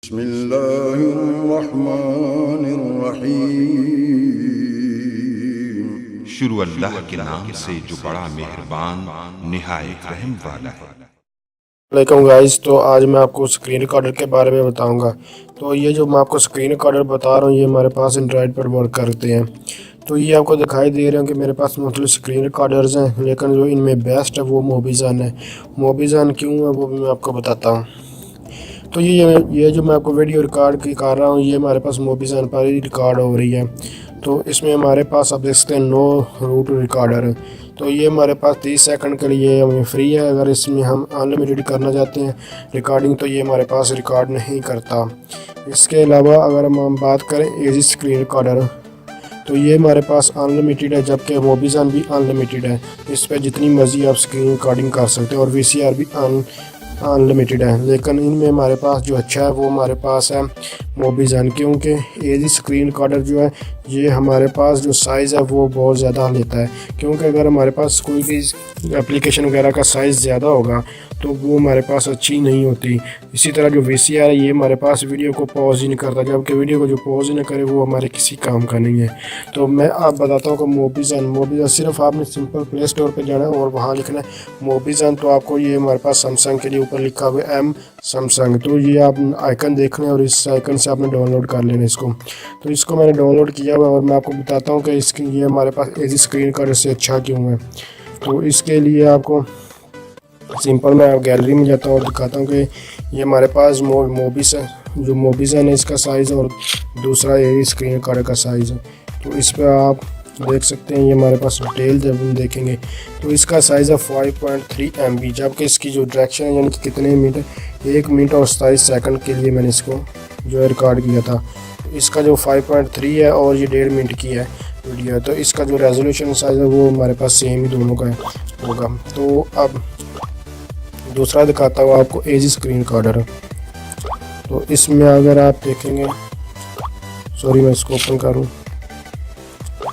बिस्मिल्लाहिर्रहमानिर्रहीम। शुरू अल्लाह के नाम से जो बड़ा मेहरबान निहायत रहम वाला है। वालेकुम गाइस, तो आज मैं आपको स्क्रीन रिकॉर्डर के बारे में बताऊंगा। तो ये जो मैं आपको स्क्रीन रिकॉर्डर बता रहा हूँ ये हमारे पास एंड्रॉयड पर वर्क करते हैं। तो ये आपको दिखाई दे रहे हैं कि मेरे पास मुख्तलिफ स्क्रीन रिकॉर्डर्स हैं, लेकिन जो इनमें बेस्ट है वो मोबिज़न है। मोबिज़न क्यों है वो भी मैं आपको बताता हूँ। तो ये जो मैं आपको वीडियो रिकॉर्ड की कर रहा हूँ ये हमारे पास मोबिज़न पर ही रिकॉर्ड हो रही है। तो इसमें हमारे पास आप देख सकते हैं नो रूट रिकॉर्डर है। तो ये हमारे पास 30 सेकंड के लिए हमें फ्री है। अगर इसमें हम अनलिमिटेड करना चाहते हैं रिकॉर्डिंग तो ये हमारे पास रिकॉर्ड नहीं करता। इसके अलावा अगर हम बात करें एजी स्क्रीन रिकॉर्डर तो ये हमारे पास अनलिमिटेड है, जबकि मोबिज़न भी अनलिमिटेड है। इस पर जितनी मर्जी आप स्क्रीन रिकॉर्डिंग कर सकते हैं और वीसीआर भी अनलिमिटेड है। लेकिन इनमें हमारे पास जो अच्छा है वो हमारे पास है मोबिज़न, क्योंकि एजी स्क्रीन रिकॉर्डर जो है ये हमारे पास जो साइज़ है वो बहुत ज़्यादा लेता है। क्योंकि अगर हमारे पास कोई भी एप्लीकेशन वगैरह का साइज़ ज़्यादा होगा तो वो हमारे पास अच्छी नहीं होती। इसी तरह जो वीसीआर है ये हमारे पास वीडियो को पॉज ही नहीं करता, जबकि वीडियो को जो पॉज ही नहीं करे वो हमारे किसी काम का नहीं है। तो मैं आप बताता हूँ कि मोबिज़न सिर्फ आपने सिंपल प्ले स्टोर पर जाना है और वहाँ लिखना है मोबिज़न। तो आपको ये हमारे पास सैमसंग के लिए ऊपर लिखा हुआ है एम सैमसंग। तो ये आप आइकन देख लें और इस आइकन से आपने डाउनलोड कर लेना इसको। तो इसको मैंने डाउनलोड किया हुआ और मैं आपको बताता हूँ कि इसकी ये हमारे पास एजी स्क्रीन रिकॉर्डर से अच्छा क्यों है। तो इसके लिए आपको सिंपल मैं गैलरी में जाता हूँ और दिखाता हूँ कि ये हमारे पास मोबिज़न है इसका साइज़ और दूसरा एजी स्क्रीन रिकॉर्डर का साइज़ है। तो इस पर आप देख सकते हैं ये हमारे पास डिटेल जब हम देखेंगे तो इसका साइज़ है 5.3 MB, जबकि इसकी जो डायरेक्शन है यानी कि कितने मिनट 1 मिनट और 27 सेकंड के लिए मैंने इसको जो है रिकॉर्ड किया था। इसका जो 5.3 है और ये 1.5 मिनट की है वीडियो, तो इसका जो रेजोल्यूशन साइज़ है वो हमारे पास सेम ही दोनों का होगा। तो अब दूसरा दिखाता हूँ आपको एजी स्क्रीन रिकॉर्डर। तो इसमें अगर आप देखेंगे, सॉरी मैं इसको ओपन करूँ,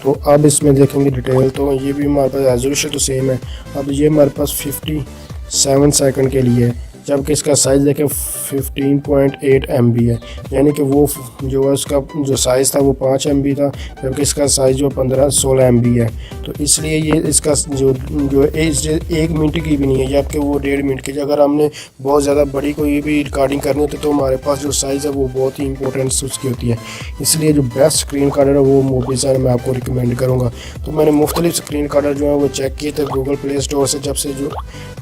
तो अब इसमें देखेंगे डिटेल तो ये भी हमारे पास रेजोल्यूशन तो सेम है। अब ये हमारे पास 57 सेकंड के लिए है, जबकि इसका साइज़ देखें 15.8 MB है, यानी कि वो जो है उसका जो साइज़ था वो 5 MB था, जबकि इसका साइज़ जो 16 MB है। तो इसलिए ये इसका जो 1 मिनट की भी नहीं है, जबकि वो 1.5 मिनट की। अगर हमने बहुत ज़्यादा बड़ी कोई भी रिकॉर्डिंग करनी होती तो हमारे पास जो साइज़ है वो बहुत ही इंपॉर्टेंट उसकी होती है। इसलिए जो बेस्ट स्क्रीन रिकॉर्डर है वो मोबिज़न मैं आपको रिकमेंड करूँगा। तो मैंने मुख्तलिफ स्क्रीन रिकॉर्डर जो है वो चेक किए थे गूगल प्ले स्टोर से, जब से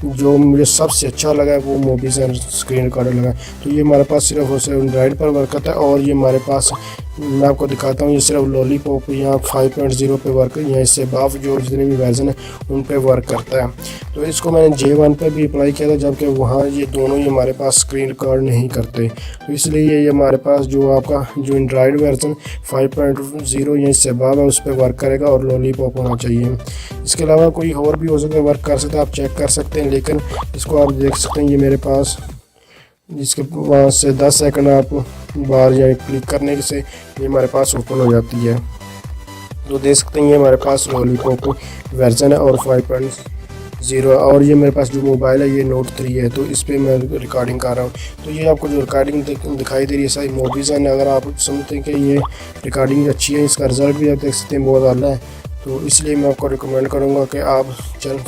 जो मुझे सबसे अच्छा लगा है वो मोबिज़न स्क्रीन रिकॉर्डर लगा। तो ये हमारे पास सिर्फ और सिर्फ एंड्रॉइड पर वर्क करता है और ये हमारे पास मैं आपको दिखाता हूँ ये सिर्फ लॉलीपॉप यहाँ 5.0 पे वर्क है, या इससे बाफ जो जितने भी वर्जन है उन पे वर्क करता है। तो इसको मैंने J1 पे भी अप्लाई किया था, जबकि वहाँ ये दोनों ही हमारे पास स्क्रीन रिकॉर्ड नहीं करते। तो इसलिए ये हमारे पास जो आपका जो एंड्रॉइड वर्जन 5.0 या इससे बाफ है उस पर वर्क करेगा और लॉलीपॉप होना चाहिए। इसके अलावा कोई और भी हो सकता है वर्क कर सकता है, आप चेक कर सकते हैं। लेकिन इसको आप देख सकते हैं ये मेरे पास जिसके वहाँ से 10 सेकंड आप बाहर या क्लिक करने से ये हमारे पास ओपन हो जाती है। तो देख सकते हैं ये हमारे पास लॉलीपॉप वर्जन है और 5.0 और ये मेरे पास जो मोबाइल है ये Note 3 है। तो इस पर मैं रिकॉर्डिंग कर रहा हूँ। तो ये आपको जो रिकॉर्डिंग दिखाई दे रही है सारी मोबिज़न है। अगर आप समझते हैं कि ये रिकॉर्डिंग अच्छी है, इसका रिज़ल्ट भी आप देख सकते हैं बहुत आला है, तो इसलिए मैं आपको रिकमेंड करूंगा कि आप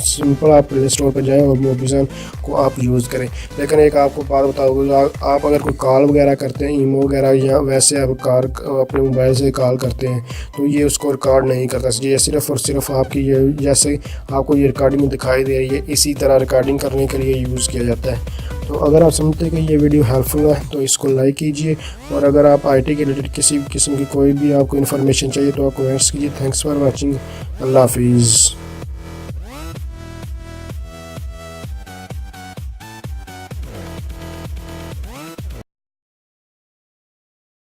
सिंपल आप प्ले स्टोर पर जाएं और मोबिज़न को आप यूज़ करें। लेकिन एक आपको बात बताऊंगा, आप अगर कोई कॉल वगैरह करते हैं ईमो वगैरह या वैसे आप अपने मोबाइल से कॉल करते हैं तो ये उसको रिकॉर्ड नहीं करता। ये सिर्फ़ और सिर्फ आपकी ये जैसे आपको ये रिकॉर्डिंग दिखाई दे रही है इसी तरह रिकॉर्डिंग करने के लिए यूज़ किया जाता है। तो अगर आप समझते हैं कि ये वीडियो हेल्पफुल है तो इसको लाइक कीजिए, और अगर आप IT के रिलेटेड किसी भी किस्म की कोई भी आपको इन्फॉर्मेशन चाहिए तो आप कमेंट्स कीजिए। Thanks for watching. अल्लाह हाफिज़।